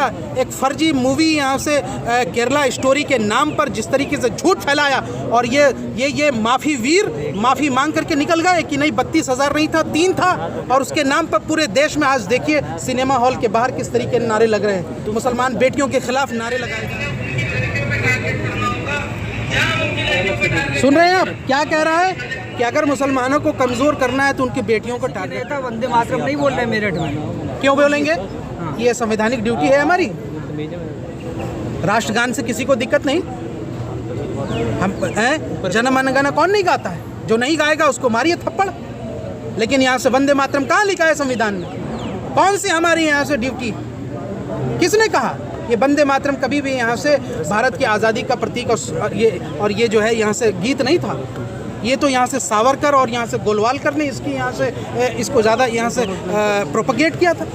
किया, एक फर्जी मूवी यहाँ से केरला स्टोरी के नाम पर जिस तरीके से झूठ फैलाया, और ये माफ़ी वीर माफ़ी मांग करके निकल गए कि नहीं 32,000 नहीं था 3 था, और उसके नाम पर पूरे देश में आज देखिए सिनेमा हॉल के बाहर किस तरीके के नारे लग रहे हैं, मुसलमान बेटियों के खिलाफ नारे लगाए जा रहे हैं। सुन रहे हैं आप क्या कह रहा है कि अगर मुसलमानों को कमज़ोर करना है तो उनकी बेटियों को टारगेट। वंदे मातरम नहीं बोल रहे मेरठ में, क्यों बोलेंगे? ये संवैधानिक ड्यूटी है हमारी। राष्ट्रगान से किसी को दिक्कत नहीं। हम जन गण मन कौन नहीं गाता है? जो नहीं गाएगा उसको मारिए थप्पड़। लेकिन यहाँ से वंदे मातरम कहाँ लिखा है संविधान में? कौन सी हमारी यहाँ से ड्यूटी? किसने कहा? ये वंदे मातरम कभी भी यहाँ से भारत की आज़ादी का प्रतीक और ये जो है यहाँ से गीत नहीं था। ये तो यहाँ से सावरकर और यहाँ से गोलवालकर ने इसकी यहाँ से इसको ज़्यादा यहाँ से प्रोपगेट किया था।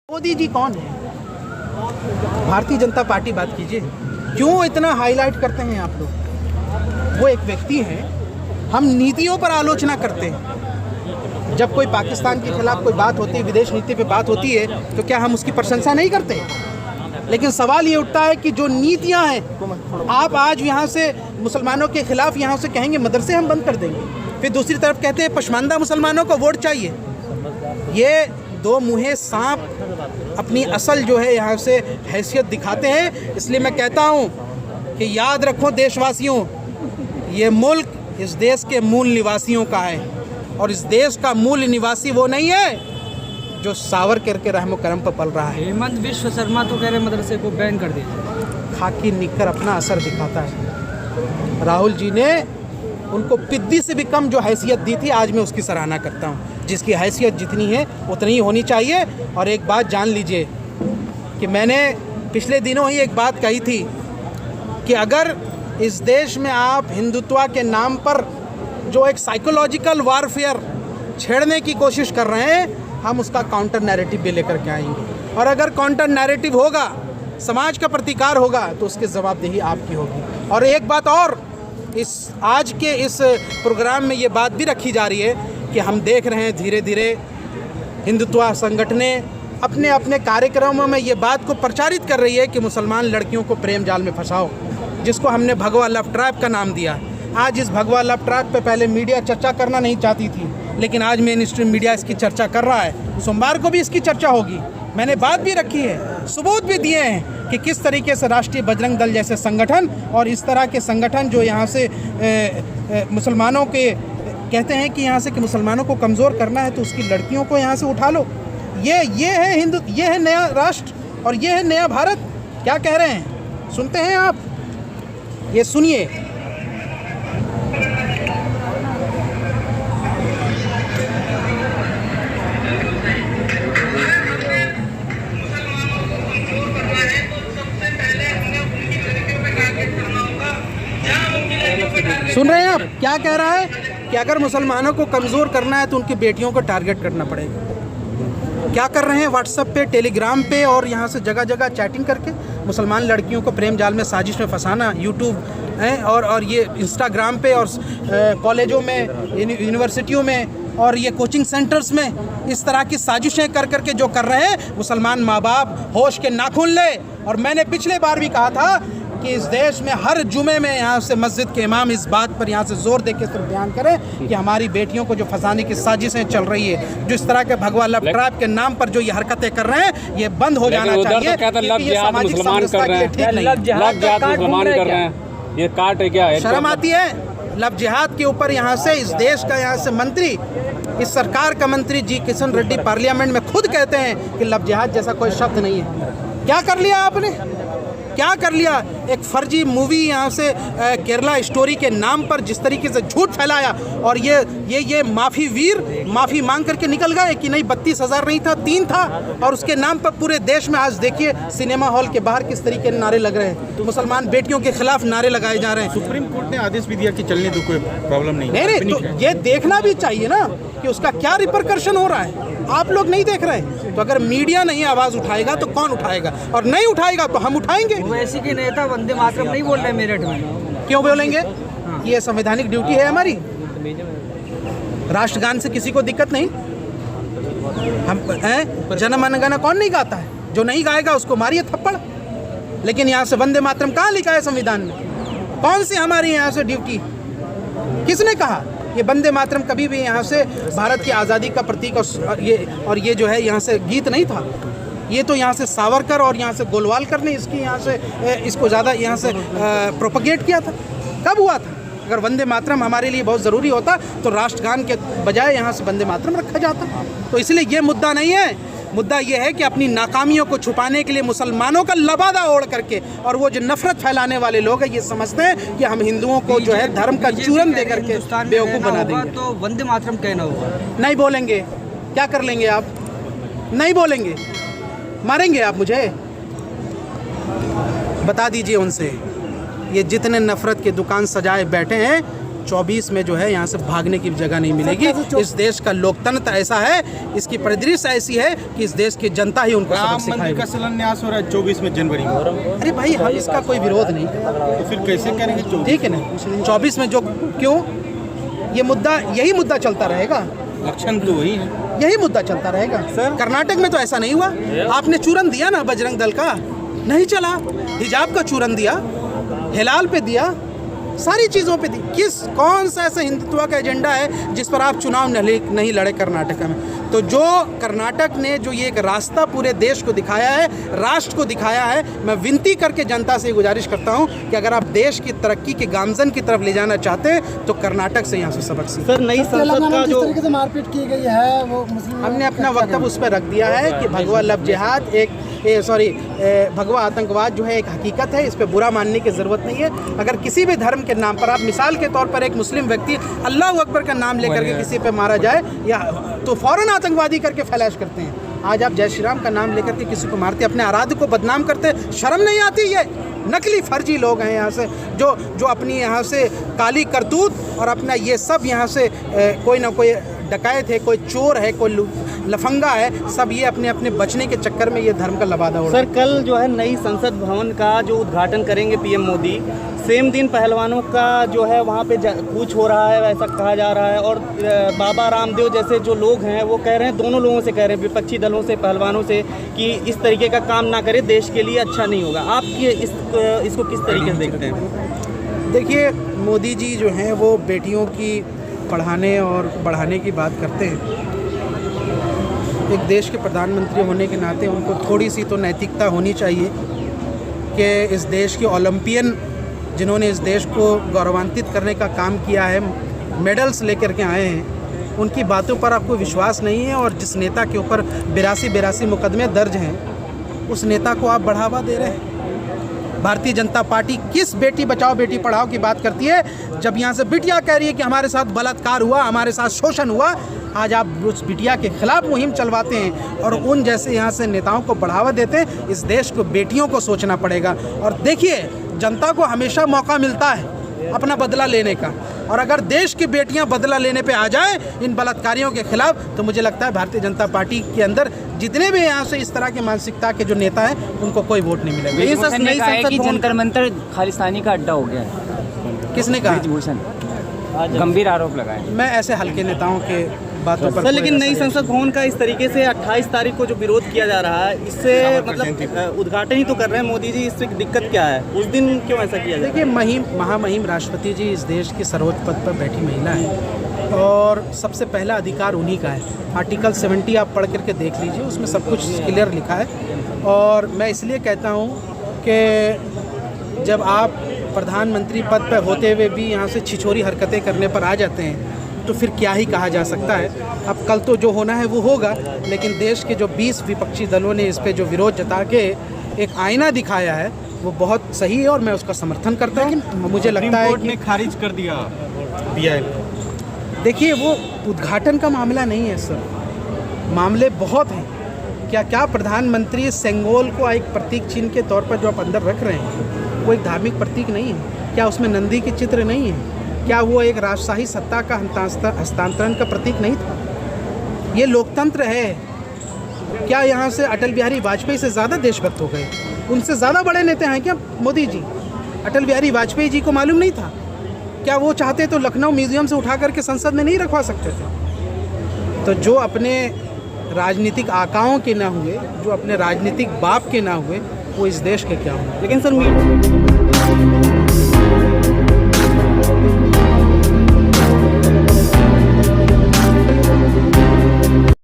मोदी जी कौन है? भारतीय जनता पार्टी बात कीजिए। क्यों इतना हाईलाइट करते हैं आप लोग? वो एक व्यक्ति है, हम नीतियों पर आलोचना करते हैं। जब कोई पाकिस्तान के खिलाफ कोई बात होती है, विदेश नीति पे बात होती है, तो क्या हम उसकी प्रशंसा नहीं करते? लेकिन सवाल ये उठता है कि जो नीतियां हैं, आप आज यहाँ से मुसलमानों के खिलाफ यहाँ से कहेंगे मदरसे हम बंद कर देंगे, फिर दूसरी तरफ कहते हैं पशमानदा मुसलमानों को वोट चाहिए। ये दो मुँहे सांप अपनी असल जो है यहाँ से हैसियत दिखाते हैं। इसलिए मैं कहता हूँ कि याद रखो देशवासियों, ये मुल्क इस देश के मूल निवासियों का है, और इस देश का मूल निवासी वो नहीं है जो सावरकर के रहमो करम पर पल रहा है। हेमंत विश्व शर्मा तो कह रहे मदरसे को बैन कर दीजिए। खाकी निकर अपना असर दिखाता है। राहुल जी ने उनको पिद्दी से भी कम जो हैसियत दी थी, आज मैं उसकी सराहना करता हूँ। जिसकी हैसियत जितनी है उतनी ही होनी चाहिए। और एक बात जान लीजिए कि मैंने पिछले दिनों ही एक बात कही थी कि अगर इस देश में आप हिंदुत्व के नाम पर जो एक साइकोलॉजिकल वारफेयर छेड़ने की कोशिश कर रहे हैं, हम उसका काउंटर नैरेटिव भी लेकर के आएंगे। और अगर काउंटर नैरेटिव होगा, समाज का प्रतिकार होगा, तो उसकी जवाबदेही आपकी होगी। और एक बात और, इस आज के इस प्रोग्राम में ये बात भी रखी जा रही है कि हम देख रहे हैं धीरे धीरे हिंदुत्व संगठनें अपने अपने कार्यक्रमों में ये बात को प्रचारित कर रही है कि मुसलमान लड़कियों को प्रेम जाल में फंसाओ, जिसको हमने भगवा लव ट्रैप का नाम दिया। आज इस भगवा लव ट्रैप पे पहले मीडिया चर्चा करना नहीं चाहती थी, लेकिन आज मेन स्ट्रीम मीडिया इसकी चर्चा कर रहा है। सोमवार को भी इसकी चर्चा होगी। मैंने बात भी रखी है, सबूत भी दिए हैं कि किस तरीके से राष्ट्रीय बजरंग दल जैसे संगठन और इस तरह के संगठन जो यहाँ से मुसलमानों के कहते हैं कि यहाँ से कि मुसलमानों को कमज़ोर करना है तो उसकी लड़कियों को यहाँ से उठा लो। ये है हिंदू, ये है नया राष्ट्र और ये है नया भारत। क्या कह रहे हैं? सुनते हैं आप? ये सुनिए। सुन रहे हैं आप क्या कह रहा है कि अगर मुसलमानों को कमज़ोर करना है तो उनकी बेटियों को टारगेट करना पड़ेगा। क्या कर रहे हैं? व्हाट्सएप पे, टेलीग्राम पे और यहाँ से जगह जगह चैटिंग करके मुसलमान लड़कियों को प्रेम जाल में साजिश में फंसाना। यूट्यूब है और ये इंस्टाग्राम पे और कॉलेजों में, यूनिवर्सिटियों में और ये कोचिंग सेंटर्स में इस तरह की साजिशें कर करके जो कर रहे हैं, मुसलमान माँ बाप होश के नाखून ले। और मैंने पिछले बार भी कहा था कि इस देश में हर जुमे में यहाँ से मस्जिद के इमाम इस बात पर यहाँ से जोर देके सिर्फ बयान करें कि हमारी बेटियों को जो फंसाने की साजिशें चल रही है, जो इस तरह के भगवा लव ट्रैप के नाम पर जो ये हरकतें कर रहे हैं, ये बंद हो जाना चाहिए। ये सामाजिक समरसता के लिए ठीक नहीं है। ये काट है क्या? शर्म आती है? लव जिहाद के ऊपर यहाँ से इस देश का यहाँ से मंत्री, इस सरकार का मंत्री जी किशन रेड्डी पार्लियामेंट में खुद कहते हैं कि लव जिहाद जैसा कोई शब्द नहीं है। क्या कर लिया आपने? क्या कर लिया? एक फर्जी मूवी यहाँ से केरला स्टोरी के नाम पर जिस तरीके से झूठ फैलाया, और ये माफ़ी वीर माफ़ी मांग करके निकल गए कि नहीं 32,000 नहीं था 3 था, और उसके नाम पर पूरे देश में आज देखिए सिनेमा हॉल के बाहर किस तरीके नारे लग रहे हैं, तो मुसलमान बेटियों के खिलाफ नारे लगाए जा रहे हैं। सुप्रीम कोर्ट ने आदेश भी दिया कि चलने दो, कोई प्रॉब्लम नहीं। नहीं तो ये देखना भी चाहिए ना कि उसका क्या रिपरकर्शन हो रहा है। आप लोग नहीं देख रहे, तो अगर मीडिया नहीं आवाज़ उठाएगा तो कौन उठाएगा? और नहीं उठाएगा तो हम उठाएंगे। वैसे के नेता वंदे मातरम नहीं बोल रहे मेरठ में, क्यों बोलेंगे? ये संवैधानिक ड्यूटी है हमारी। राष्ट्रगान से किसी को दिक्कत नहीं? हम जन गण मन कौन नहीं गाता है? जो नहीं गाएगा उसको मारिए थप्पड़। लेकिन यहाँ से वंदे मातरम कहाँ लिखा है संविधान में? कौन सी हमारी यहाँ से ड्यूटी? किसने कहा? ये वंदे मातरम कभी भी यहाँ से भारत की आज़ादी का प्रतीक और ये जो है यहाँ से गीत नहीं था। ये तो यहाँ से सावरकर और यहाँ से गोलवालकर ने इसकी यहाँ से इसको ज़्यादा यहाँ से प्रोपगेट किया था। कब हुआ था? अगर वंदे मातरम हमारे लिए बहुत ज़रूरी होता तो राष्ट्रगान के बजाय यहाँ से वंदे मातरम रखा जाता। तो इसलिए ये मुद्दा नहीं है। मुद्दा ये है कि अपनी नाकामियों को छुपाने के लिए मुसलमानों का लबादा ओढ़ करके और वो जो नफरत फैलाने वाले लोग हैं ये समझते हैं कि हम हिंदुओं को जो है धर्म का चूरन दे करके बेवकूफ़ बना देंगे। तो वंदे मातरम कहना होगा। नहीं बोलेंगे, क्या कर लेंगे आप? नहीं बोलेंगे, मारेंगे आप मुझे? बता दीजिए उनसे। ये जितने नफरत की दुकान सजाए बैठे हैं, 24 में जो है यहाँ से भागने की जगह नहीं मिलेगी। इस देश का लोकतंत्र ऐसा है, इसकी परिदृश्य ऐसी है कि इस देश की जनता ही उनको सबक सिखाएगी। का शिलान्यास हो रहा है 24 में जनवरी में। अरे भाई, हम इसका कोई विरोध नहीं, तो फिर कैसे करेंगे? ठीक है ना? 24 में जो क्यों ये मुद्दा, यही मुद्दा चलता रहेगा। लक्षण तो वही है, यही मुद्दा चलता रहेगा। कर्नाटक में तो ऐसा नहीं हुआ। आपने चूरन दिया ना बजरंग दल का, नहीं चला। हिजाब का चूरन दिया, हिलाल पे दिया, सारी चीज़ों पे दी। कौन सा ऐसा हिंदुत्व का एजेंडा है जिस पर आप चुनाव नहीं लड़े कर्नाटक में? तो जो कर्नाटक ने जो ये एक रास्ता पूरे देश को दिखाया है, राष्ट्र को दिखाया है, मैं विनती करके जनता से गुजारिश करता हूं कि अगर आप देश की तरक्की के गामजन की तरफ ले जाना चाहते हैं तो कर्नाटक से यहाँ से सबक सीखें। सर, नई संसद का जो तरीके से मारपीट की गई है वो मुस्लिम, हमने अपना वक्तव्य उस पर रख दिया है कि भगवा लव जिहाद भगवा आतंकवाद जो है एक हकीकत है। इस पर बुरा मानने की ज़रूरत नहीं है। अगर किसी भी धर्म के नाम पर, आप मिसाल के तौर पर एक मुस्लिम व्यक्ति अल्लाह अकबर का नाम लेकर के किसी पे मारा जाए या तो फ़ौरन आतंकवादी करके फैलाश करते हैं। आज आप जय श्री राम का नाम लेकर के किसी को मारते, अपने आराध्य को बदनाम करते, शर्म नहीं आती? ये नकली फर्जी लोग हैं यहाँ से जो अपनी यहाँ से काली करतूत और अपना ये सब यहाँ से कोई ना कोई डकैत है, कोई चोर है, कोई लफंगा है, सब ये अपने अपने बचने के चक्कर में ये धर्म का लबादा हो रहा है। सर, कल जो है नई संसद भवन का जो उद्घाटन करेंगे पीएम मोदी, सेम दिन पहलवानों का जो है वहाँ पे कूच हो रहा है, ऐसा कहा जा रहा है। और बाबा रामदेव जैसे जो लोग हैं वो कह रहे हैं, दोनों लोगों से कह रहे हैं, विपक्षी दलों से, पहलवानों से, कि इस तरीके का काम ना करे, देश के लिए अच्छा नहीं होगा। आप ये इसको किस तरीके से देखते हैं? देखिए, मोदी जी जो हैं वो बेटियों की पढ़ाने और बढ़ाने की बात करते हैं। एक देश के प्रधानमंत्री होने के नाते उनको थोड़ी सी तो नैतिकता होनी चाहिए कि इस देश के ओलंपियन जिन्होंने इस देश को गौरवान्वित करने का काम किया है, मेडल्स लेकर के आए हैं, उनकी बातों पर आपको विश्वास नहीं है। और जिस नेता के ऊपर 82 मुकदमे दर्ज हैं, उस नेता को आप बढ़ावा दे रहे हैं। भारतीय जनता पार्टी किस बेटी बचाओ बेटी पढ़ाओ की बात करती है, जब यहाँ से बिटिया कह रही है कि हमारे साथ बलात्कार हुआ, हमारे साथ शोषण हुआ। आज आप उस बिटिया के खिलाफ मुहिम चलवाते हैं और उन जैसे यहाँ से नेताओं को बढ़ावा देते हैं। इस देश को बेटियों को सोचना पड़ेगा। और देखिए, जनता को हमेशा मौका मिलता है अपना बदला लेने का, और अगर देश की बेटियां बदला लेने पे आ जाए इन बलात्कारियों के खिलाफ, तो मुझे लगता है भारतीय जनता पार्टी के अंदर जितने भी यहाँ से इस तरह की मानसिकता के जो नेता हैं उनको कोई वोट नहीं मिलेगा। ने कहा है कि जंतर मंतर खालिस्तानी का अड्डा हो गया है। किसने कहा? ब्रिजभूषण गंभीर आरोप लगाए। मैं ऐसे हल्के नेताओं के बातों पर सर, लेकिन नई संसद भवन का इस तरीके से 28 तारीख को जो विरोध किया जा रहा है, इससे मतलब उद्घाटन ही तो कर रहे हैं मोदी जी, इससे दिक्कत क्या है? उस दिन क्यों ऐसा किया जाए? देखिए, महामहिम राष्ट्रपति जी इस देश की सर्वोच्च पद पर बैठी महिला है और सबसे पहला अधिकार उन्हीं का है। आर्टिकल 70 आप पढ़ करके देख लीजिए, उसमें सब कुछ क्लियर लिखा है। और मैं इसलिए कहता हूँ कि जब आप प्रधानमंत्री पद पर होते हुए भी यहाँ से छिछोरी हरकतें करने पर आ जाते हैं तो फिर क्या ही कहा जा सकता है। अब कल तो जो होना है वो होगा, लेकिन देश के जो 20 विपक्षी दलों ने इस पे जो विरोध जता के एक आईना दिखाया है वो बहुत सही है और मैं उसका समर्थन करता हूँ। मुझे लगता है कि खारिज कर दिया पीआई। देखिए, वो उद्घाटन का मामला नहीं है सर, मामले बहुत हैं। क्या प्रधानमंत्री सेंगोल को एक प्रतीक चिन्ह के तौर पर जो आप अंदर रख रहे हैं वो एक धार्मिक प्रतीक नहीं है? क्या उसमें नंदी के चित्र नहीं है? क्या वो एक राजशाही सत्ता का हस्तांतरण का प्रतीक नहीं था? ये लोकतंत्र है। क्या यहाँ से अटल बिहारी वाजपेयी से ज़्यादा देशभक्त हो गए? उनसे ज़्यादा बड़े नेता हैं क्या मोदी जी? अटल बिहारी वाजपेयी जी को मालूम नहीं था क्या वो चाहते तो लखनऊ म्यूज़ियम से उठा करके संसद में नहीं रखवा सकते थे? तो जो अपने राजनीतिक आकाओं के ना हुए, जो अपने राजनीतिक बाप के ना हुए, वो इस देश के क्या हुए? लेकिन सर